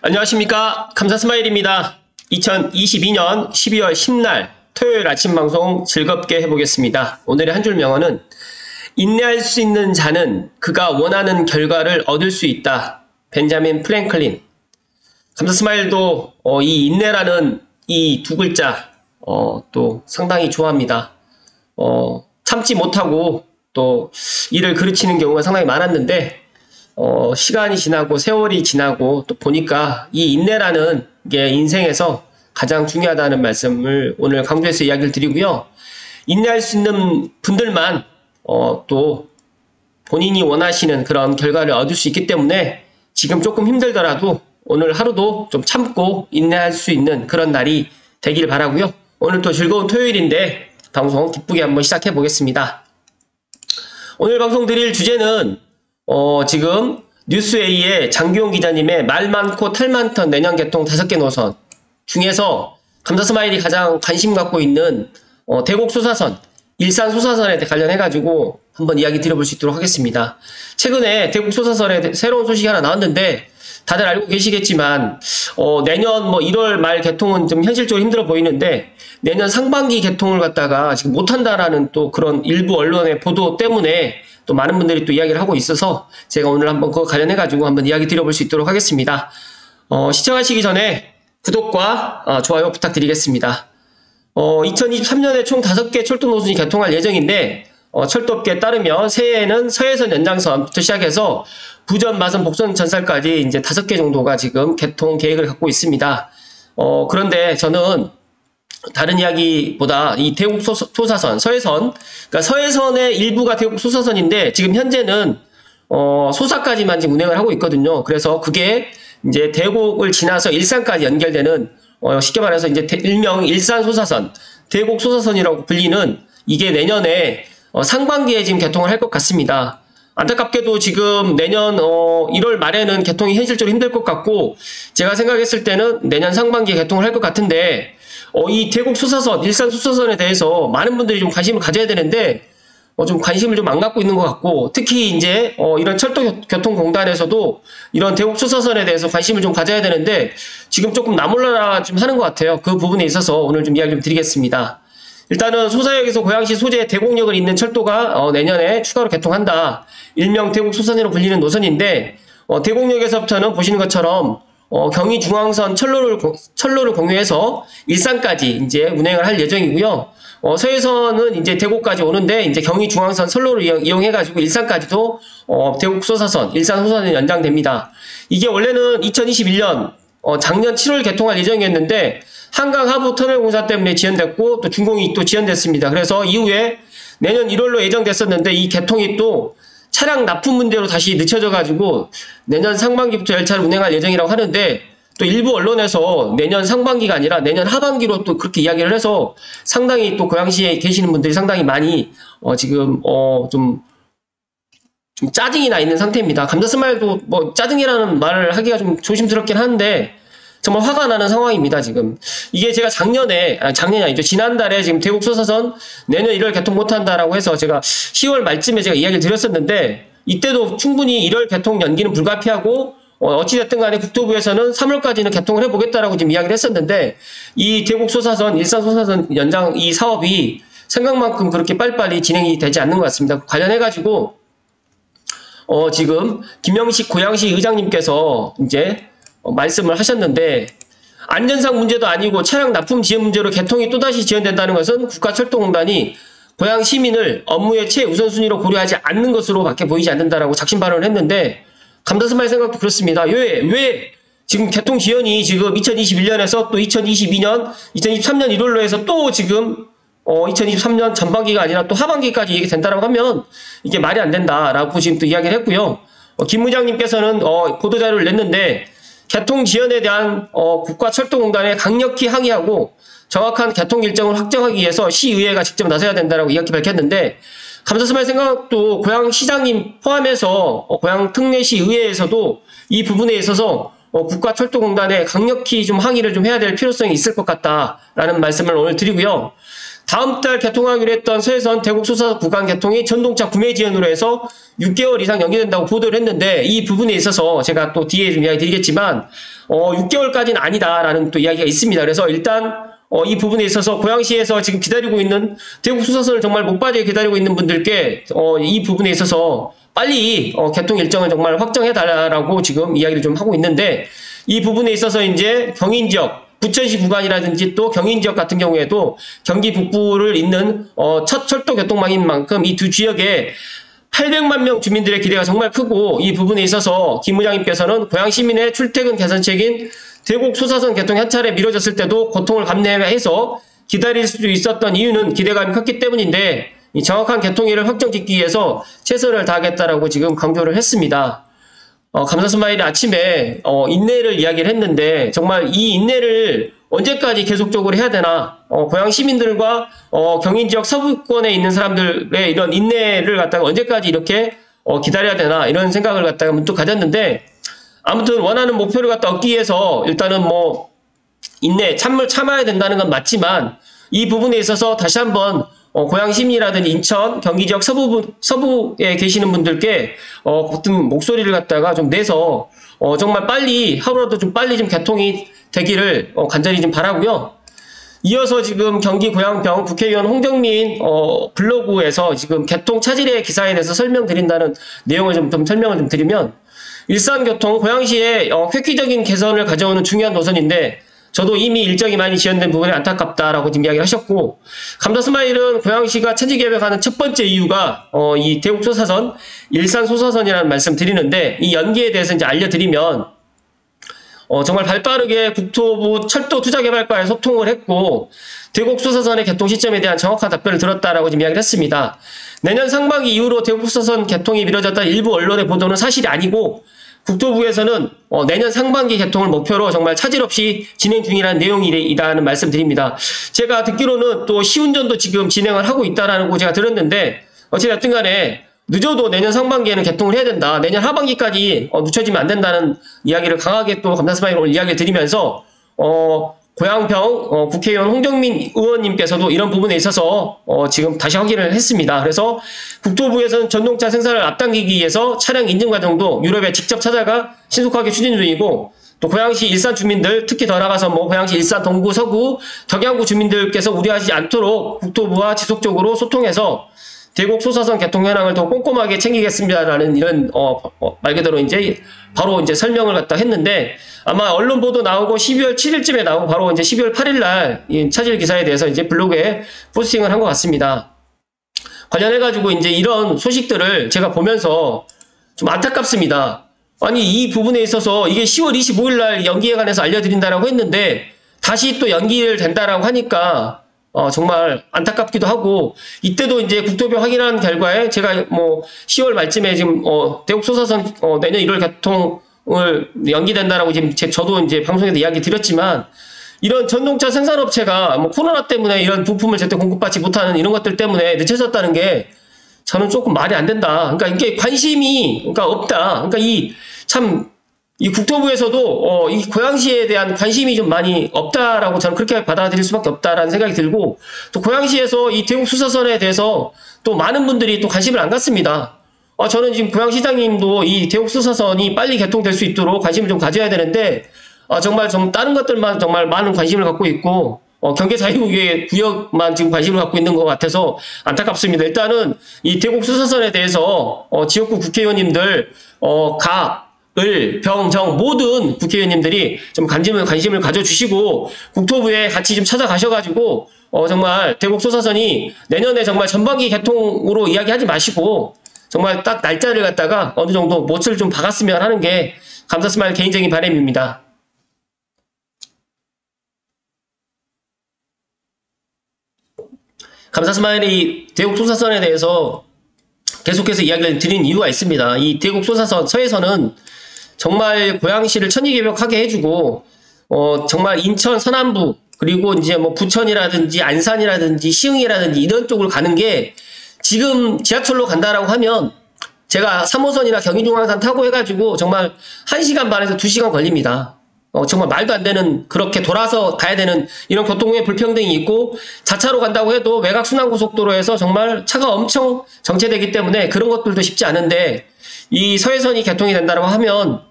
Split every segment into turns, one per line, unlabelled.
안녕하십니까. 감사스마일입니다. 2022년 12월 10날 토요일 아침 방송 즐겁게 해보겠습니다. 오늘의 한 줄 명언은 인내할 수 있는 자는 그가 원하는 결과를 얻을 수 있다. 벤자민 프랭클린. 감사스마일도 이 인내라는 이 두 글자 또 상당히 좋아합니다. 참지 못하고 또 일을 그르치는 경우가 상당히 많았는데 시간이 지나고 세월이 지나고 또 보니까 이 인내라는 게 인생에서 가장 중요하다는 말씀을 오늘 강조해서 이야기를 드리고요. 인내할 수 있는 분들만 또 본인이 원하시는 그런 결과를 얻을 수 있기 때문에 지금 조금 힘들더라도 오늘 하루도 좀 참고 인내할 수 있는 그런 날이 되길 바라고요. 오늘 또 즐거운 토요일인데 방송 기쁘게 한번 시작해 보겠습니다. 오늘 방송 드릴 주제는 지금 뉴스웨이의 장기용 기자님의 말 많고 탈 많던 내년 개통 5개 노선 중에서 감사스마일이 가장 관심 갖고 있는 대곡 소사선, 일산 소사선에 관련해가지고 한번 이야기 드려볼 수 있도록 하겠습니다. 최근에 대곡 소사선에 새로운 소식이 하나 나왔는데 다들 알고 계시겠지만 내년 1월 말 개통은 좀 현실적으로 힘들어 보이는데 내년 상반기 개통을 갖다가 지금 못한다라는 또 그런 일부 언론의 보도 때문에 또 많은 분들이 또 이야기를 하고 있어서 제가 오늘 한번 그거 관련해가지고 한번 이야기 드려볼 수 있도록 하겠습니다. 시청하시기 전에 구독과 좋아요 부탁드리겠습니다. 2023년에 총 5개 철도 노선이 개통할 예정인데 철도업계에 따르면 새해에는 서해선 연장선부터 시작해서 부전, 마선, 복선, 전살까지 이제 5개 정도가 지금 개통 계획을 갖고 있습니다. 그런데 저는 다른 이야기보다 이 대곡 소사선, 서해선, 그러니까 서해선의 일부가 대곡 소사선인데 지금 현재는 소사까지만 지금 운행을 하고 있거든요. 그래서 그게 이제 대곡을 지나서 일산까지 연결되는 쉽게 말해서 이제 일명 일산 소사선, 대곡 소사선이라고 불리는 이게 내년에 상반기에 지금 개통을 할 것 같습니다. 안타깝게도 지금 내년 1월 말에는 개통이 현실적으로 힘들 것 같고 제가 생각했을 때는 내년 상반기에 개통을 할 것 같은데 이 대곡 소사선, 일산 소사선에 대해서 많은 분들이 좀 관심을 가져야 되는데 좀 관심을 좀 안 갖고 있는 것 같고 특히 이제 이런 철도교통공단에서도 이런 대곡 소사선에 대해서 관심을 좀 가져야 되는데 지금 조금 나몰라라 좀 하는 것 같아요. 그 부분에 있어서 오늘 좀 이야기 좀 드리겠습니다. 일단은 소사역에서 고양시 소재 대곡역을 잇는 철도가 내년에 추가로 개통한다. 일명 대곡 소사선으로 불리는 노선인데 대곡역에서부터는 보시는 것처럼 경의중앙선 철로를 공유해서 일산까지 이제 운행을 할 예정이고요. 서해선은 이제 대곡까지 오는데 이제 경의중앙선 선로를 이용해가지고 일산까지도 대곡 소사선, 일산 소사선이 연장됩니다. 이게 원래는 2021년 작년 7월 개통할 예정이었는데 한강 하부 터널 공사 때문에 지연됐고 또 준공이 또 지연됐습니다. 그래서 이후에 내년 1월로 예정됐었는데 이 개통이 또 차량 납품 문제로 다시 늦춰져 가지고 내년 상반기부터 열차를 운행할 예정이라고 하는데 또 일부 언론에서 내년 상반기가 아니라 내년 하반기로 또 그렇게 이야기를 해서 상당히 또 고양시에 계시는 분들이 상당히 많이 지금 좀 짜증이 나 있는 상태입니다. 감사스마일도 짜증이라는 말을 하기가 좀 조심스럽긴 한데 정말 화가 나는 상황입니다, 지금. 이게 제가 작년이 아니죠. 지난달에 지금 대곡 소사선 내년 1월 개통 못한다라고 해서 제가 10월 말쯤에 제가 이야기를 드렸었는데, 이때도 충분히 1월 개통 연기는 불가피하고, 어찌됐든 간에 국토부에서는 3월까지는 개통을 해보겠다라고 지금 이야기를 했었는데, 이 대곡 소사선, 일산 소사선 연장 이 사업이 생각만큼 그렇게 빨리빨리 진행이 되지 않는 것 같습니다. 관련해가지고, 지금 김영식 고양시 의장님께서 이제 말씀을 하셨는데 안전상 문제도 아니고 차량 납품 지연 문제로 개통이 또다시 지연된다는 것은 국가철도공단이 고양 시민을 업무의 최우선순위로 고려하지 않는 것으로 밖에 보이지 않는다라고 작심 발언을 했는데 감사스마일 생각도 그렇습니다. 왜 지금 개통 지연이 지금 2021년에서 또 2022년, 2023년 1월로 해서 또 지금 2023년 전반기가 아니라 또 하반기까지 이게 된다라고 하면 이게 말이 안 된다라고 지금 또 이야기를 했고요. 김 의장님께서는 보도자료를 냈는데 개통 지연에 대한 국가철도공단에 강력히 항의하고 정확한 개통 일정을 확정하기 위해서 시의회가 직접 나서야 된다라고 이렇게 밝혔는데 감사스마일 생각도 고양시장님 포함해서 고양 특례시 의회에서도 이 부분에 있어서 국가철도공단에 강력히 좀 항의를 좀 해야 될 필요성이 있을 것 같다라는 말씀을 오늘 드리고요. 다음 달 개통하기로 했던 서해선 대곡 소사선 구간 개통이 전동차 구매 지연으로 해서 6개월 이상 연기된다고 보도를 했는데, 이 부분에 있어서 제가 또 뒤에 좀 이야기 드리겠지만 6개월까지는 아니다라는 또 이야기가 있습니다. 그래서 일단 이 부분에 있어서 고양시에서 지금 기다리고 있는 대곡 소사선을 정말 목빠지게 기다리고 있는 분들께 이 부분에 있어서 빨리 개통 일정을 정말 확정해 달라고 지금 이야기를 좀 하고 있는데, 이 부분에 있어서 이제 경인 지역 부천시 구간이라든지 또 경인 지역 같은 경우에도 경기 북부를 잇는 첫 철도 교통망인 만큼 이 두 지역에 800만 명 주민들의 기대가 정말 크고, 이 부분에 있어서 김 의장님께서는 고양 시민의 출퇴근 개선책인 대곡 소사선 개통이 한 차례 미뤄졌을 때도 고통을 감내해서 기다릴 수 있었던 이유는 기대감이 컸기 때문인데, 이 정확한 개통일을 확정짓기 위해서 최선을 다하겠다라고 지금 강조를 했습니다. 감사스마일이 아침에 인내를 이야기를 했는데, 정말 이 인내를 언제까지 계속적으로 해야 되나, 고양 시민들과 경인 지역 서부권에 있는 사람들의 이런 인내를 갖다가 언제까지 이렇게 기다려야 되나, 이런 생각을 갖다가 문득 가졌는데, 아무튼 원하는 목표를 갖다 얻기 위해서 일단은 뭐 인내, 참아야 된다는 건 맞지만, 이 부분에 있어서 다시 한번 고양 시민이라든지 인천, 경기 지역 서부에 계시는 분들께 어떤 목소리를 갖다가 좀 내서 정말 빨리, 하루라도 좀 빨리 좀 개통이 되기를 간절히 좀 바라고요. 이어서 지금 경기 고양병 국회의원 홍정민 블로그에서 지금 개통 차질의 기사에 대해서 설명드린다는 내용을 좀 설명을 좀 드리면, 일산교통 고양시의 획기적인 개선을 가져오는 중요한 노선인데, 저도 이미 일정이 많이 지연된 부분에 안타깝다라고 지금 이야기를 하셨고, 감사스마일은 고양시가 차질개혁하는 첫 번째 이유가 이 대곡 소사선, 일산 소사선이라는 말씀 드리는데, 이 연기에 대해서 이제 알려드리면 정말 발빠르게 국토부 철도투자개발과에 소통을 했고, 대곡 소사선의 개통 시점에 대한 정확한 답변을 들었다라고 지금 이야기를 했습니다. 내년 상반기 이후로 대곡 소사선 개통이 미뤄졌다는 일부 언론의 보도는 사실이 아니고, 국토부에서는 내년 상반기 개통을 목표로 정말 차질 없이 진행 중이라는 내용이라는 말씀드립니다. 제가 듣기로는 또 시운전도 지금 진행을 하고 있다라는 거 제가 들었는데, 어찌됐든 간에 늦어도 내년 상반기에는 개통을 해야 된다, 내년 하반기까지 늦춰지면 안 된다는 이야기를 강하게 또 감사스마일 오늘 이야기를 드리면서 고양병 국회의원 홍정민 의원님께서도 이런 부분에 있어서 지금 다시 확인을 했습니다. 그래서 국토부에서는 전동차 생산을 앞당기기 위해서 차량 인증 과정도 유럽에 직접 찾아가 신속하게 추진 중이고, 또 고양시 일산 주민들, 특히 더 나아가서 뭐 고양시 일산 동구 서구 덕양구 주민들께서 우려하지 않도록 국토부와 지속적으로 소통해서 대곡 소사선 개통 현황을 더 꼼꼼하게 챙기겠습니다라는 이런 말 그대로 이제 바로 이제 설명을 갖다 했는데, 아마 언론 보도 나오고 12월 7일쯤에 나오고 바로 이제 12월 8일 날 이 차질 기사에 대해서 이제 블로그에 포스팅을 한 것 같습니다. 관련해가지고 이제 이런 소식들을 제가 보면서 좀 안타깝습니다. 아니, 이 부분에 있어서 이게 10월 25일 날 연기에 관해서 알려드린다라고 했는데, 다시 또 연기를 된다라고 하니까 정말 안타깝기도 하고, 이때도 이제 국토부 확인한 결과에 제가 뭐 10월 말쯤에 지금 대곡 소사선 내년 1월 개통을 연기된다라고 지금 저도 이제 방송에서 이야기 드렸지만, 이런 전동차 생산업체가 뭐 코로나 때문에 이런 부품을 제때 공급받지 못하는 이런 것들 때문에 늦춰졌다는 게 저는 조금 말이 안 된다. 그러니까 이게 관심이 그러니까 없다. 그러니까 이 국토부에서도 이 고양시에 대한 관심이 좀 많이 없다라고 저는 그렇게 받아들일 수밖에 없다라는 생각이 들고, 또 고양시에서 이 대곡 소사선에 대해서 또 많은 분들이 또 관심을 안 갖습니다. 저는 지금 고양시장님도 이 대곡 소사선이 빨리 개통될 수 있도록 관심을 좀 가져야 되는데, 정말 좀 다른 것들만 정말 많은 관심을 갖고 있고, 경제자유구역만 지금 관심을 갖고 있는 것 같아서 안타깝습니다. 일단은 이 대곡 소사선에 대해서 지역구 국회의원님들 을, 병, 정 모든 국회의원님들이 좀 관심을 가져주시고, 국토부에 같이 좀 찾아가셔가지고 정말 대곡 소사선이 내년에 정말 전반기 개통으로 이야기하지 마시고, 정말 딱 날짜를 갖다가 어느 정도 못을 좀 박았으면 하는 게 감사스마일 개인적인 바람입니다. 감사스마일이 대곡 소사선에 대해서 계속해서 이야기를 드린 이유가 있습니다. 이 대곡 소사선, 서해선은 정말 고양시를 천지개벽하게 해주고, 정말 인천 서남부, 그리고 이제 뭐 부천이라든지 안산이라든지 시흥이라든지 이런 쪽으로 가는 게, 지금 지하철로 간다라고 하면 제가 3호선이나 경인중앙선 타고 해가지고 정말 1시간 반에서 2시간 걸립니다. 정말 말도 안 되는 그렇게 돌아서 가야 되는 이런 교통의 불평등이 있고 자차로 간다고 해도 외곽순환고속도로에서 정말 차가 엄청 정체되기 때문에 그런 것들도 쉽지 않은데 이 서해선이 개통이 된다고 하면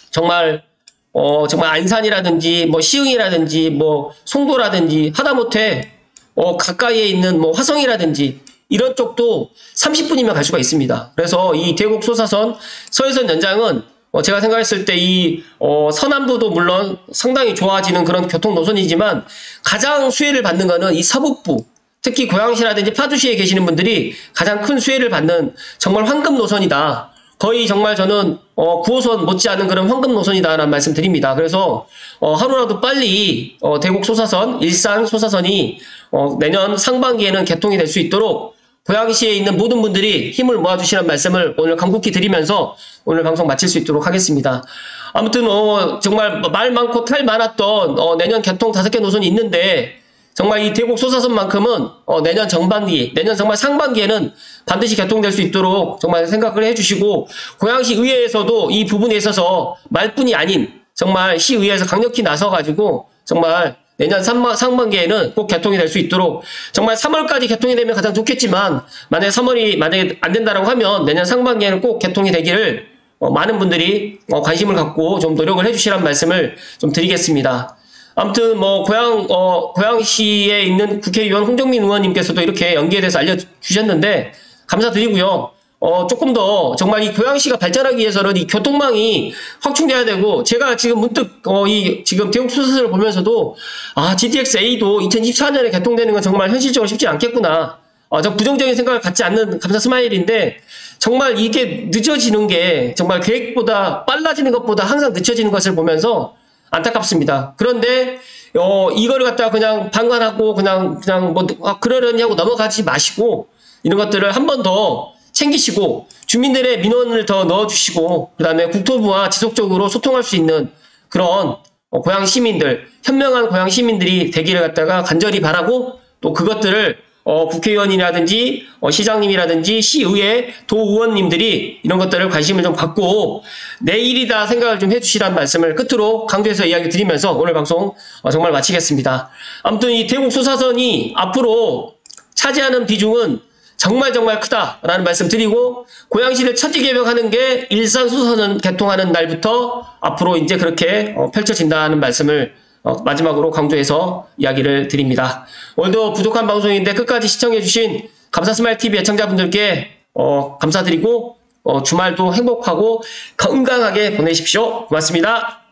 정말 정말 안산이라든지 뭐 시흥이라든지 뭐 송도라든지 하다못해 가까이에 있는 뭐 화성이라든지 이런 쪽도 30분이면 갈 수가 있습니다. 그래서 이 대곡 소사선 서해선 연장은 제가 생각했을 때 이 서남부도 물론 상당히 좋아지는 그런 교통 노선이지만 가장 수혜를 받는 거는 이 서북부, 특히 고양시라든지 파주시에 계시는 분들이 가장 큰 수혜를 받는 정말 황금 노선이다. 거의 정말 저는 9호선 못지않은 그런 황금 노선이다라는 말씀 드립니다. 그래서 하루라도 빨리 대곡 소사선, 일산 소사선이 내년 상반기에는 개통이 될 수 있도록 고양시에 있는 모든 분들이 힘을 모아주시라는 말씀을 오늘 간곡히 드리면서 오늘 방송 마칠 수 있도록 하겠습니다. 아무튼 정말 말 많고 탈 많았던 내년 개통 5개 노선이 있는데 정말 이 대곡 소사선만큼은 내년 정반기, 내년 정말 상반기에는 반드시 개통될 수 있도록 정말 생각을 해주시고 고양시 의회에서도 이 부분에 있어서 말뿐이 아닌 정말 시의회에서 강력히 나서가지고 정말 내년 상반기에는 꼭 개통이 될 수 있도록 정말 3월까지 개통이 되면 가장 좋겠지만 만약에 3월이 만약에 안 된다고 하면 내년 상반기에는 꼭 개통이 되기를 많은 분들이 관심을 갖고 좀 노력을 해주시라는 말씀을 좀 드리겠습니다. 아무튼 뭐 고양시에 있는 국회의원 홍정민 의원님께서도 이렇게 연기에 대해서 알려주셨는데 감사드리고요. 조금 더 정말 이 고양시가 발전하기 위해서는 이 교통망이 확충돼야 되고 제가 지금 문득 지금 대곡 소사선을 보면서도 GTX-A도 2024년에 개통되는 건 정말 현실적으로 쉽지 않겠구나. 저 부정적인 생각을 갖지 않는 감사 스마일인데 정말 이게 늦어지는 게 정말 계획보다 빨라지는 것보다 항상 늦춰지는 것을 보면서 안타깝습니다. 그런데 이거를 갖다가 그냥 방관하고 그냥 뭐 그러려니 하고 넘어가지 마시고 이런 것들을 한 번 더 챙기시고 주민들의 민원을 더 넣어주시고 그 다음에 국토부와 지속적으로 소통할 수 있는 그런 고양 시민들, 현명한 고양 시민들이 되기를 갖다가 간절히 바라고 또 그것들을 국회의원이라든지 시장님이라든지 시의회 도의원님들이 이런 것들을 관심을 좀 갖고 내일이다 생각을 좀 해주시라는 말씀을 끝으로 강조해서 이야기 드리면서 오늘 방송 정말 마치겠습니다. 아무튼 이 대곡 소사선이 앞으로 차지하는 비중은 정말 크다라는 말씀 드리고 고양시를 차지개벽하는 게 일산 소사선 개통하는 날부터 앞으로 이제 그렇게 펼쳐진다는 말씀을 마지막으로 강조해서 이야기를 드립니다. 오늘도 부족한 방송인데 끝까지 시청해주신 감사스마일TV 애청자분들께 감사드리고 주말도 행복하고 건강하게 보내십시오. 고맙습니다.